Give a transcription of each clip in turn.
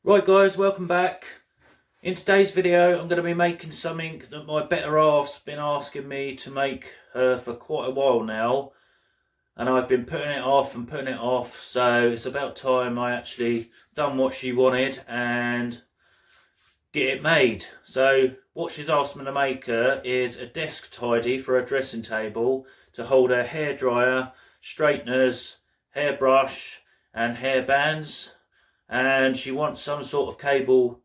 Right guys, welcome back. In today's video I'm going to be making something that my better half's been asking me to make for quite a while now, and I've been putting it off and putting it off, so it's about time I actually done what she wanted and get it made. So what she's asked me to make her is a desk tidy for a dressing table to hold her hairdryer, straighteners, hairbrush and hair bands. And she wants some sort of cable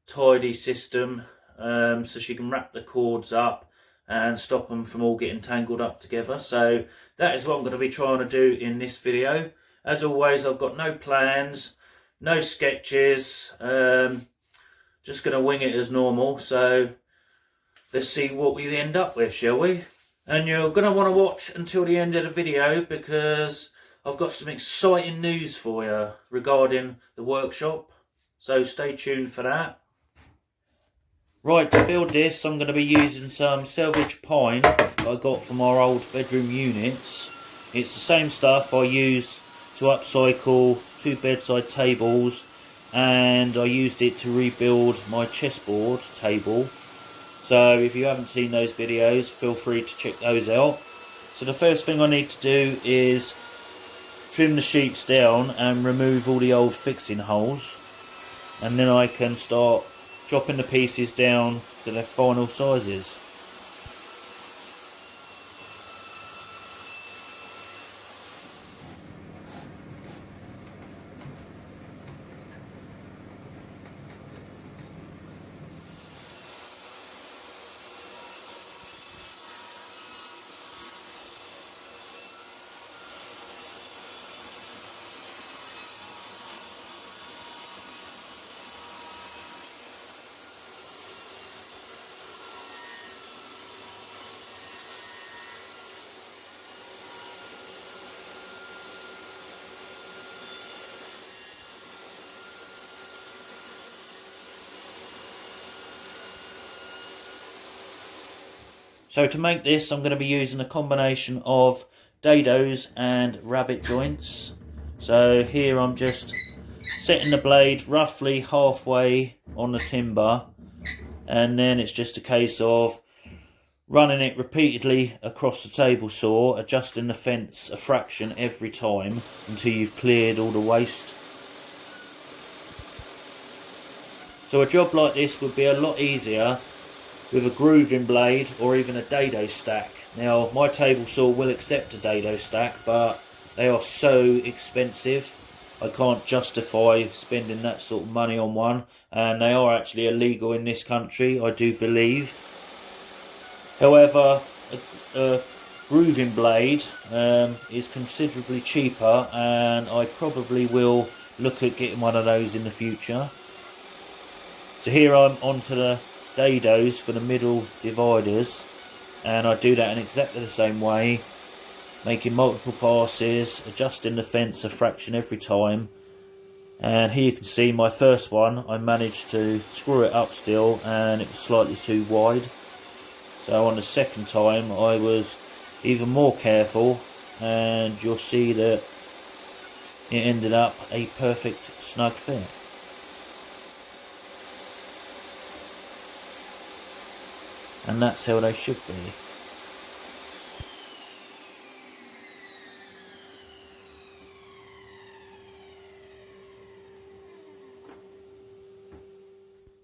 tidy system so she can wrap the cords up and stop them from all getting tangled up together. So that is what I'm going to be trying to do in this video. As always, I've got no plans, no sketches, just going to wing it as normal. So let's see what we end up with, shall we? And you're going to want to watch until the end of the video because I've got some exciting news for you regarding the workshop, so stay tuned for that. Right, to build this I'm going to be using some salvaged pine that I got from our old bedroom units. It's the same stuff I use to upcycle 2 bedside tables, and I used it to rebuild my chessboard table. So if you haven't seen those videos, feel free to check those out. So the first thing I need to do is trim the sheets down and remove all the old fixing holes, and then I can start chopping the pieces down to their final sizes. So to make this I'm going to be using a combination of dados and rabbit joints. So here I'm just setting the blade roughly halfway on the timber, and then it's just a case of running it repeatedly across the table saw, adjusting the fence a fraction every time until you've cleared all the waste. So a job like this would be a lot easier with a grooving blade or even a dado stack. Now my table saw will accept a dado stack, but they are so expensive I can't justify spending that sort of money on one, and they are actually illegal in this country, I do believe. However, a grooving blade is considerably cheaper, and I probably will look at getting one of those in the future. So here I'm onto the dados for the middle dividers, and I do that in exactly the same way, making multiple passes, adjusting the fence a fraction every time. And here you can see my first one, I managed to screw it up still and it was slightly too wide. So on the second time I was even more careful, and you'll see that it ended up a perfect snug fit. And that's how they should be.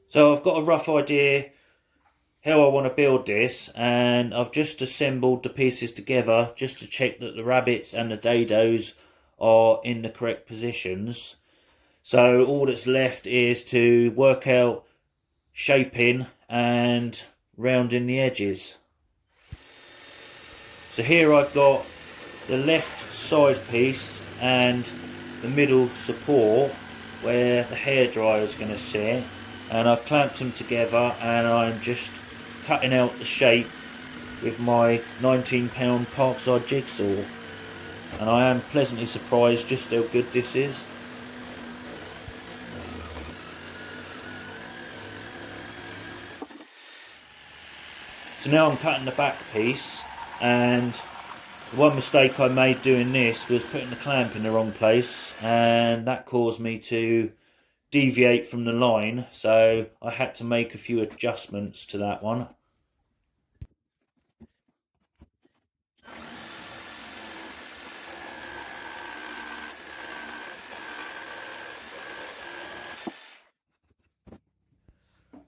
So I've got a rough idea how I want to build this, and I've just assembled the pieces together just to check that the rabbits and the dados are in the correct positions. So all that's left is to work out shaping and rounding the edges. So here I've got the left side piece and the middle support where the hairdryer is going to sit, and I've clamped them together, and I'm just cutting out the shape with my £19 Parkside jigsaw, and I am pleasantly surprised just how good this is. So now I'm cutting the back piece, and the one mistake I made doing this was putting the clamp in the wrong place, and that caused me to deviate from the line, so I had to make a few adjustments to that one.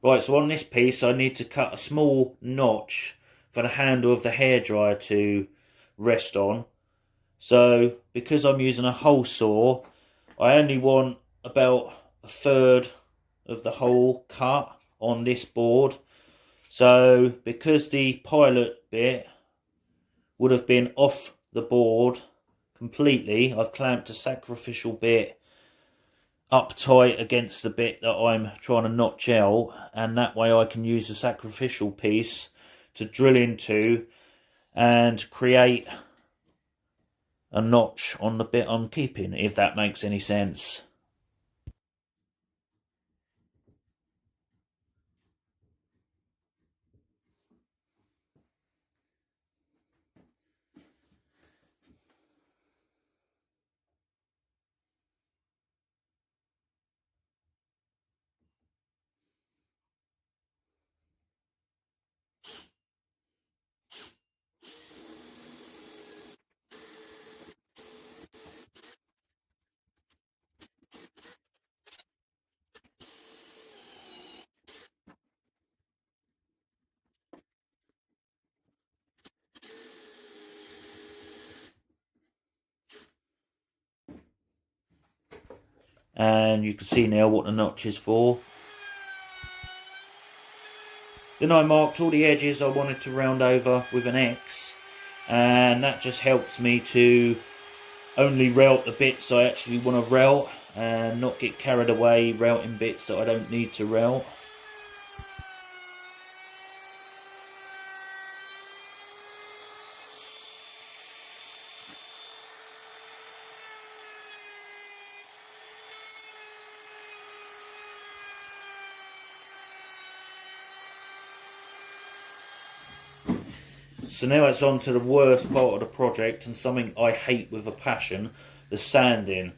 Right, so on this piece I need to cut a small notch for the handle of the hairdryer to rest on. So because I'm using a hole saw, I only want about a third of the hole cut on this board. So because the pilot bit would have been off the board completely, I've clamped a sacrificial bit up tight against the bit that I'm trying to notch out, and that way I can use the sacrificial piece to drill into and create a notch on the bit I'm keeping, if that makes any sense. And you can see now what the notch is for. Then I marked all the edges I wanted to round over with an X, and that just helps me to only route the bits I actually want to route and not get carried away routing bits that I don't need to route. So now it's on to the worst part of the project, and something I hate with a passion, the sanding.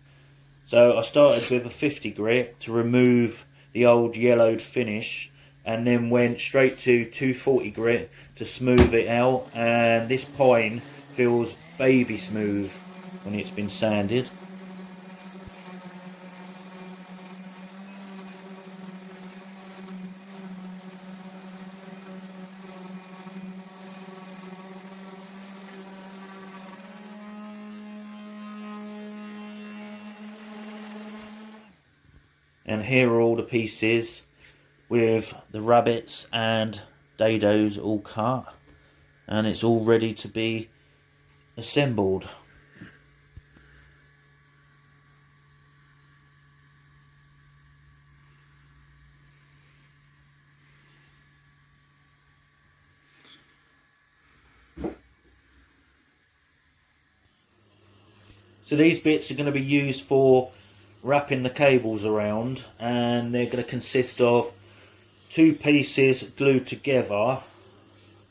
So I started with a 50 grit to remove the old yellowed finish, and then went straight to 240 grit to smooth it out, and this pine feels baby smooth when it's been sanded. And here are all the pieces with the rabbits and dados all cut, and it's all ready to be assembled. So these bits are going to be used for wrapping the cables around, and they're going to consist of two pieces glued together,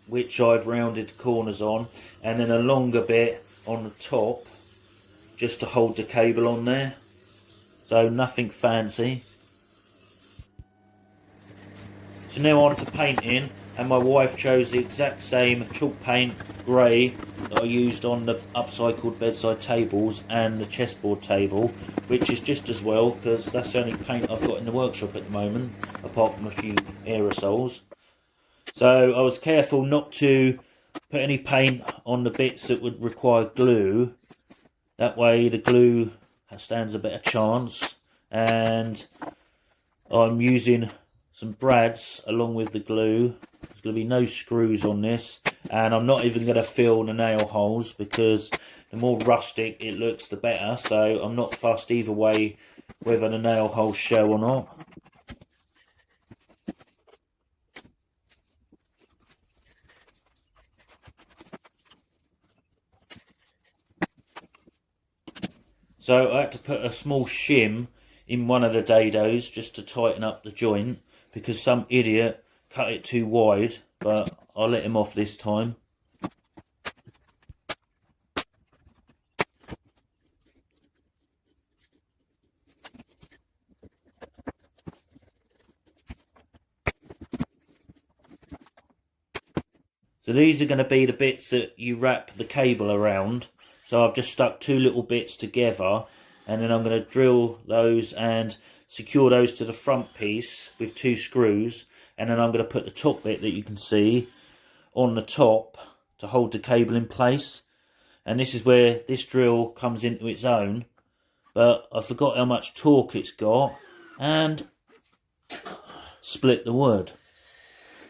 which I've rounded the corners on, and then a longer bit on the top just to hold the cable on there. So nothing fancy. So now on to painting, and my wife chose the exact same chalk paint grey that I used on the upcycled bedside tables and the chessboard table, which is just as well because that's the only paint I've got in the workshop at the moment, apart from a few aerosols. So I was careful not to put any paint on the bits that would require glue. That way the glue stands a better chance, and I'm using some brads along with the glue. There's going to be no screws on this, and I'm not even going to fill the nail holes because the more rustic it looks the better, so I'm not fussed either way whether the nail holes show or not. So I had to put a small shim in one of the dados just to tighten up the joint because some idiot cut it too wide, but I'll let him off this time. So these are going to be the bits that you wrap the cable around. So I've just stuck 2 little bits together, and then I'm going to drill those and secure those to the front piece with 2 screws, and then I'm going to put the top bit that you can see on the top to hold the cable in place. And this is where this drill comes into its own, but I forgot how much torque it's got and split the wood.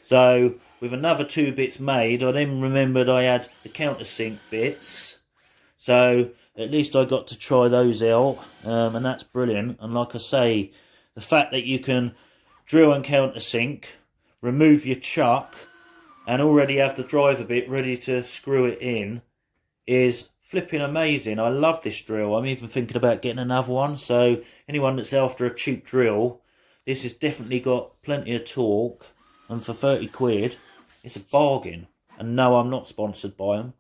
So with another 2 bits made, I then remembered I had the Countersink bits, so at least I got to try those out, and that's brilliant. And like I say, the fact that you can drill and countersink, remove your chuck, and already have the driver bit ready to screw it in is flipping amazing. I love this drill. I'm even thinking about getting another one. So anyone that's after a cheap drill, this has definitely got plenty of torque, and for 30 quid, it's a bargain. And no, I'm not sponsored by them.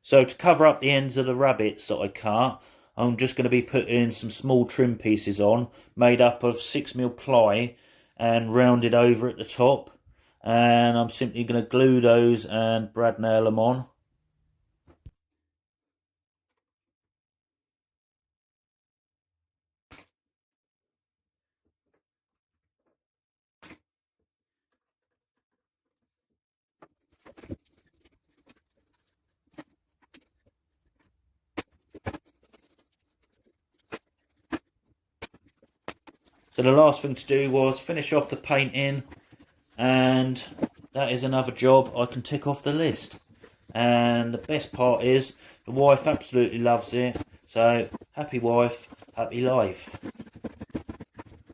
So to cover up the ends of the rabbits that I cut, I'm just going to be putting some small trim pieces on, made up of 6mm ply and rounded over at the top. And I'm simply going to glue those and brad nail them on. So the last thing to do was finish off the painting, and that is another job I can tick off the list. And the best part is the wife absolutely loves it. So happy wife, happy life.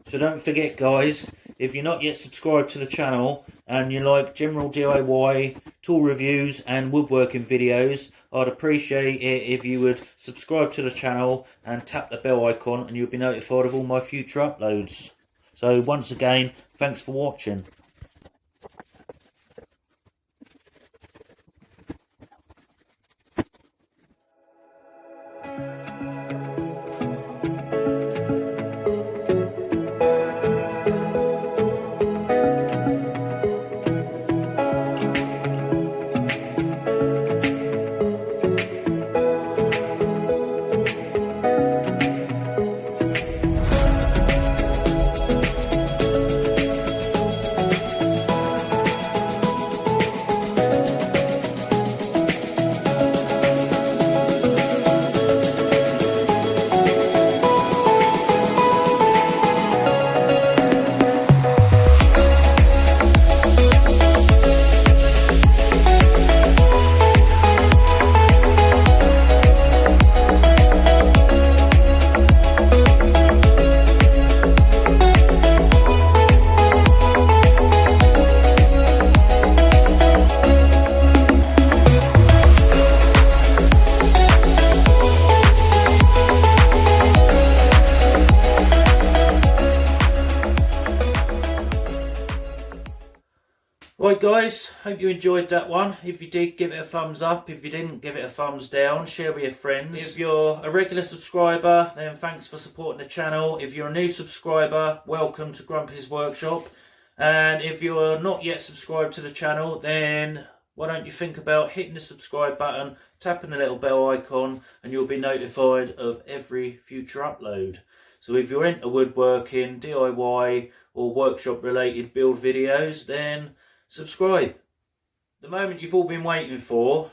So don't forget guys, if you're not yet subscribed to the channel and you like general DIY, tool reviews and woodworking videos, I'd appreciate it if you would subscribe to the channel and tap the bell icon, and you'll be notified of all my future uploads. So once again, thanks for watching. Right guys, hope you enjoyed that one. If you did, give it a thumbs up. If you didn't, give it a thumbs down. Share with your friends. If you're a regular subscriber, then thanks for supporting the channel. If you're a new subscriber, welcome to Grumpy's Workshop. And if you're not yet subscribed to the channel, then why don't you think about hitting the subscribe button, tapping the little bell icon, and you'll be notified of every future upload. So if you're into woodworking, DIY or workshop related build videos, then subscribe. The moment you've all been waiting for,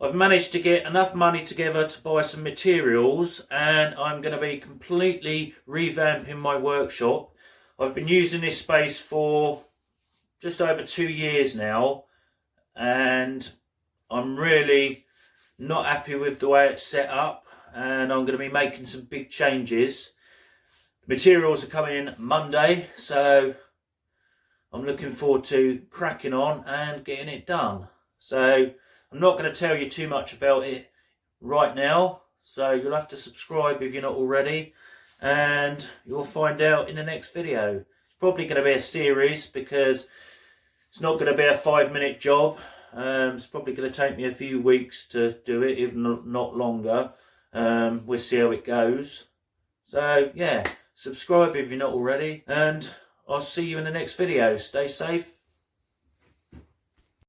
I've managed to get enough money together to buy some materials, and I'm going to be completely revamping my workshop. I've been using this space for just over 2 years now, and I'm really not happy with the way it's set up, and I'm going to be making some big changes. Materials are coming in Monday, so I'm looking forward to cracking on and getting it done. So I'm not going to tell you too much about it right now, so you'll have to subscribe if you're not already, and you'll find out in the next video. It's probably going to be a series because it's not going to be a 5-minute job. It's probably going to take me a few weeks to do it, if not longer. We'll see how it goes. So yeah, subscribe if you're not already, and I'll see you in the next video. Stay safe